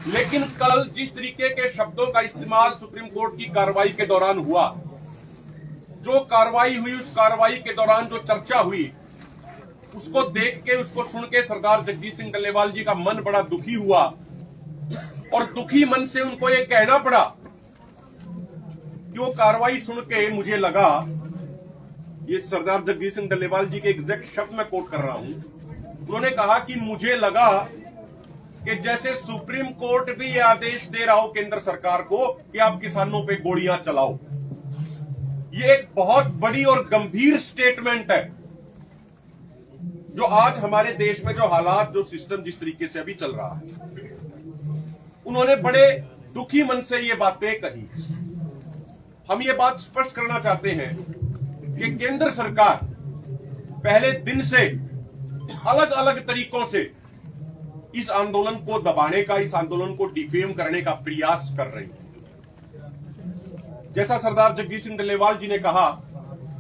लेकिन कल जिस तरीके के शब्दों का इस्तेमाल सुप्रीम कोर्ट की कार्रवाई के दौरान हुआ, जो कार्रवाई हुई, उस कार्रवाई के दौरान जो चर्चा हुई, उसको देख के, उसको सुन के सरदार जगजीत सिंह डल्लेवाल जी का मन बड़ा दुखी हुआ और दुखी मन से उनको ये कहना पड़ा कि वो कार्रवाई सुन के मुझे लगा, ये सरदार जगजीत सिंह डल्लेवाल जी के एग्जैक्ट शब्द में कोट कर रहा हूं, उन्होंने कहा कि मुझे लगा कि जैसे सुप्रीम कोर्ट भी ये आदेश दे रहा हो केंद्र सरकार को कि आप किसानों पे गोलियां चलाओ। ये एक बहुत बड़ी और गंभीर स्टेटमेंट है जो आज हमारे देश में जो हालात, जो सिस्टम जिस तरीके से अभी चल रहा है, उन्होंने बड़े दुखी मन से ये बातें कही। हम ये बात स्पष्ट करना चाहते हैं कि केंद्र सरकार पहले दिन से अलग अलग तरीकों से इस आंदोलन को दबाने का, इस आंदोलन को डिफेम करने का प्रयास कर रही है। जैसा सरदार जगजीत सिंह डल्लेवाल जी ने कहा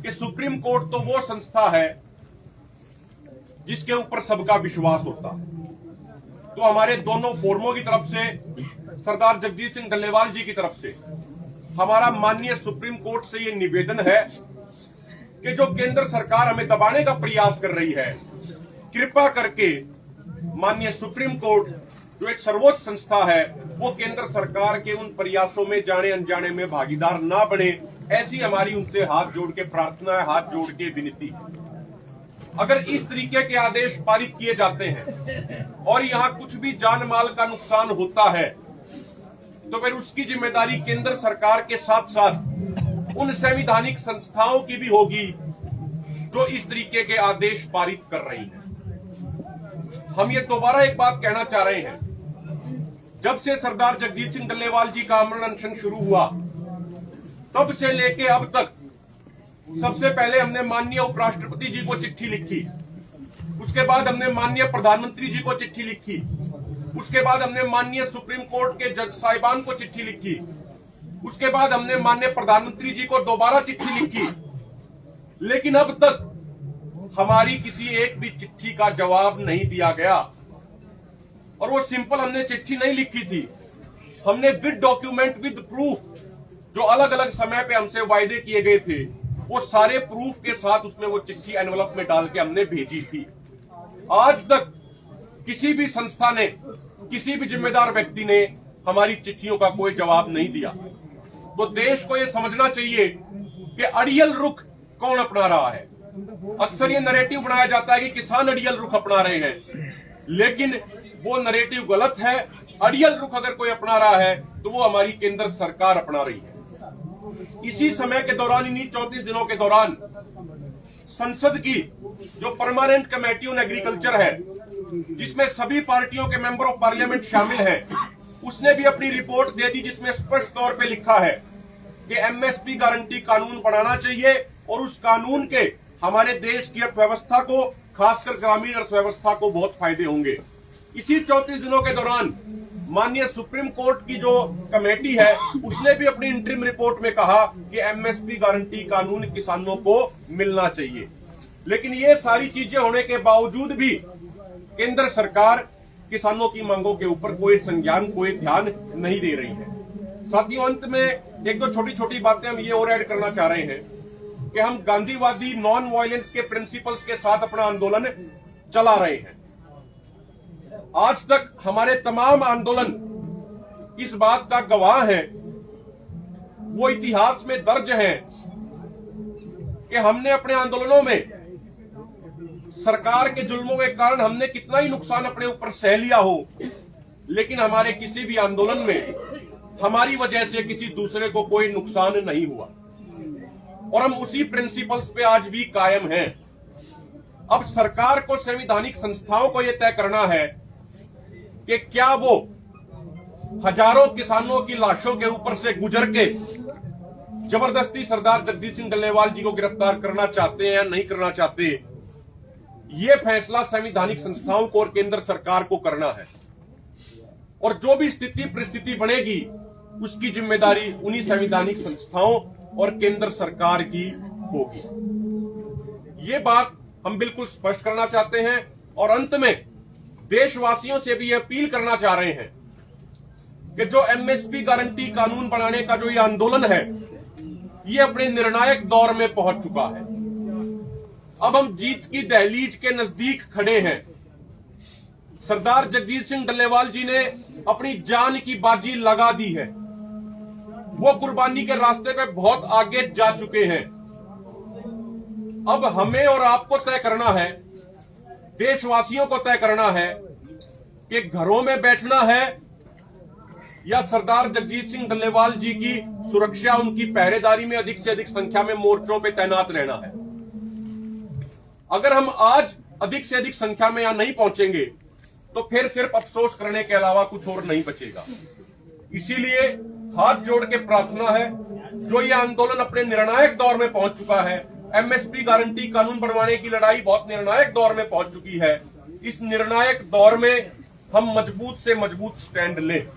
कि सुप्रीम कोर्ट तो वो संस्था है जिसके ऊपर सबका विश्वास होता है। तो हमारे दोनों फोरमों की तरफ से, सरदार जगजीत सिंह डल्लेवाल जी की तरफ से, हमारा माननीय सुप्रीम कोर्ट से यह निवेदन है कि जो केंद्र सरकार हमें दबाने का प्रयास कर रही है, कृपा करके माननीय सुप्रीम कोर्ट जो एक सर्वोच्च संस्था है, वो केंद्र सरकार के उन प्रयासों में जाने अनजाने में भागीदार ना बने। ऐसी हमारी उनसे हाथ जोड़ के प्रार्थना है, हाथ जोड़ के विनती है। अगर इस तरीके के आदेश पारित किए जाते हैं और यहां कुछ भी जान माल का नुकसान होता है, तो फिर उसकी जिम्मेदारी केंद्र सरकार के साथ साथ उन संवैधानिक संस्थाओं की भी होगी जो इस तरीके के आदेश पारित कर रही हैं। हम ये दोबारा एक बात कहना चाह रहे हैं, जब से सरदार जगजीत सिंह डल्लेवाल जी का आमरण अनशन शुरू हुआ, तब से लेके अब तक सबसे पहले हमने माननीय उपराष्ट्रपति जी को चिट्ठी लिखी, उसके बाद हमने माननीय प्रधानमंत्री जी को चिट्ठी लिखी, उसके बाद हमने माननीय सुप्रीम कोर्ट के जज साहिबान को चिट्ठी लिखी, उसके बाद हमने माननीय प्रधानमंत्री जी को दोबारा चिट्ठी लिखी, लेकिन अब तक हमारी किसी एक भी चिट्ठी का जवाब नहीं दिया गया। और वो सिंपल हमने चिट्ठी नहीं लिखी थी, हमने विद डॉक्यूमेंट, विद प्रूफ, जो अलग अलग समय पे हमसे वायदे किए गए थे, वो सारे प्रूफ के साथ उसमें वो चिट्ठी एनवलप में डाल के हमने भेजी थी। आज तक किसी भी संस्था ने, किसी भी जिम्मेदार व्यक्ति ने हमारी चिट्ठियों का कोई जवाब नहीं दिया। तो देश को यह समझना चाहिए कि अड़ियल रुख कौन अपना रहा है। अक्सर ये नैरेटिव बनाया जाता है कि किसान अड़ियल रुख अपना रहे हैं, लेकिन वो नैरेटिव गलत है। अड़ियल रुख अगर कोई अपना रहा है तो वो हमारी केंद्र सरकार अपना रही है। इसी समय के दौरान, इन्हीं 34 दिनों के दौरान, संसद की जो परमानेंट कमेटी ऑन एग्रीकल्चर है, जिसमें सभी पार्टियों के मेंबर ऑफ पार्लियामेंट शामिल हैं, उसने भी अपनी रिपोर्ट दे दी, जिसमें स्पष्ट तौर पे लिखा है कि एमएसपी गारंटी कानून बनाना चाहिए और उस कानून के हमारे देश की अर्थव्यवस्था को, खासकर ग्रामीण अर्थव्यवस्था को बहुत फायदे होंगे। इसी 34 दिनों के दौरान माननीय सुप्रीम कोर्ट की जो कमेटी है, उसने भी अपनी इंटरिम रिपोर्ट में कहा कि एमएसपी गारंटी कानून किसानों को मिलना चाहिए। लेकिन ये सारी चीजें होने के बावजूद भी केंद्र सरकार किसानों की मांगों के ऊपर कोई संज्ञान, कोई ध्यान नहीं दे रही है। साथियों, अंत में एक दो छोटी छोटी बातें हम ये और ऐड करना चाह रहे हैं कि हम गांधीवादी नॉन वायलेंस के प्रिंसिपल्स के साथ अपना आंदोलन चला रहे हैं। आज तक हमारे तमाम आंदोलन इस बात का गवाह हैं, वो इतिहास में दर्ज है कि हमने अपने आंदोलनों में सरकार के जुल्मों के कारण हमने कितना ही नुकसान अपने ऊपर सह लिया हो, लेकिन हमारे किसी भी आंदोलन में हमारी वजह से किसी दूसरे को कोई नुकसान नहीं हुआ और हम उसी प्रिंसिपल्स पे आज भी कायम हैं। अब सरकार को, संवैधानिक संस्थाओं को यह तय करना है कि क्या वो हजारों किसानों की लाशों के ऊपर से गुजर के जबरदस्ती सरदार जगजीत सिंह डल्लेवाल जी को गिरफ्तार करना चाहते हैं या नहीं करना चाहते। ये फैसला संवैधानिक संस्थाओं को और केंद्र सरकार को करना है और जो भी स्थिति परिस्थिति बनेगी उसकी जिम्मेदारी उन्हीं संवैधानिक संस्थाओं और केंद्र सरकार की होगी। ये बात हम बिल्कुल स्पष्ट करना चाहते हैं और अंत में देशवासियों से भी यह अपील करना चाह रहे हैं कि जो एमएसपी गारंटी कानून बनाने का जो ये आंदोलन है, ये अपने निर्णायक दौर में पहुंच चुका है। अब हम जीत की दहलीज के नजदीक खड़े हैं। सरदार जगजीत सिंह डल्लेवाल जी ने अपनी जान की बाजी लगा दी है। वो कुर्बानी के रास्ते पे बहुत आगे जा चुके हैं। अब हमें और आपको तय करना है, देशवासियों को तय करना है कि घरों में बैठना है या सरदार जगजीत सिंह डल्लेवाल जी की सुरक्षा, उनकी पहरेदारी में अधिक से अधिक संख्या में मोर्चों पे तैनात रहना है। अगर हम आज अधिक से अधिक संख्या में यहां नहीं पहुंचेंगे तो फिर सिर्फ अफसोस करने के अलावा कुछ और नहीं बचेगा। इसीलिए हाथ जोड़ के प्रार्थना है, जो ये आंदोलन अपने निर्णायक दौर में पहुंच चुका है, एमएसपी गारंटी कानून बनवाने की लड़ाई बहुत निर्णायक दौर में पहुंच चुकी है। इस निर्णायक दौर में हम मजबूत से मजबूत स्टैंड लें।